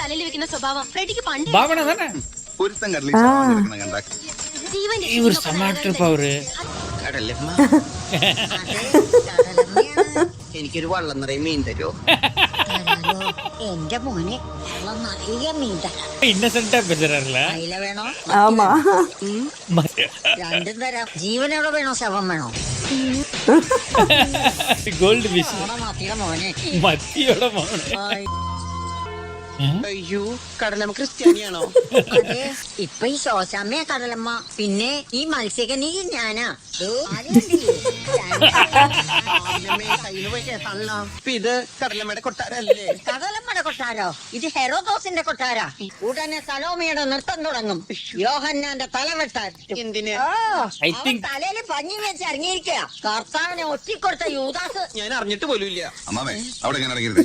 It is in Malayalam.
തലയിൽ വെക്കുന്ന സ്വഭാവം ഫ്രെഡിക്ക് പണ്ട് ഭാവന തന്നെ ഒരുത്തൻ കടലിൽ ചാവാൻ കിടക്കണ കണ്ടാ ജീവൻ ഇവർ സമാക്ടർ പവറ് കടലമ്മ എനിക്കൊരു വള്ളം നിറയെ മീൻ തരുമോ? എന്റെ മോനെ വെള്ളം നിറയെ മീൻ തരാം. ഇന്നസെന്റാ പെരുമാറില്ല അയില വേണോ? ஆமா രണ്ടും തരാം. ജീവനോടെ വേണോ ശവം വേണോ? ഗോൾഡ് ഫിഷ് മോടെ മത്തിയുടെ മോനെ. മത്തിയോടെ മോനെ അയ്യോ കടലമ്മ ക്രിസ്ത്യാനിയാണോ? അതെ, ഇപ്പൊ ഈ ശോശാമ്മയാ കടലമ്മ. പിന്നെ ഈ മത്സ്യകനി ഞാനാ. ദോ, ആരും കണ്ടില്ലേ? ഇത് കടലമ്മയുടെ കൊട്ടാരല്ലേ? കടലമ്മയുടെ കൊട്ടാരോ? ഇത് ഹെറോദോസിന്റെ കൊട്ടാരാ. ഉടനെ സലോമയുടെ നൃത്തം തുടങ്ങും. യോഹന്നാന്റെ തല വെട്ടാൻ. എന്തിന്? I think- തലയിൽ പഞ്ഞി വെച്ച് ഇറങ്ങിയിരിക്കുക. കർത്താവിനെ ഒറ്റിക്കൊടുത്ത യൂദാസ്. ഞാൻ അറിഞ്ഞിട്ട് പോലും ഇല്ല. അമ്മാമേ അവിടെ ഞാൻ ഇറങ്ങരുത്.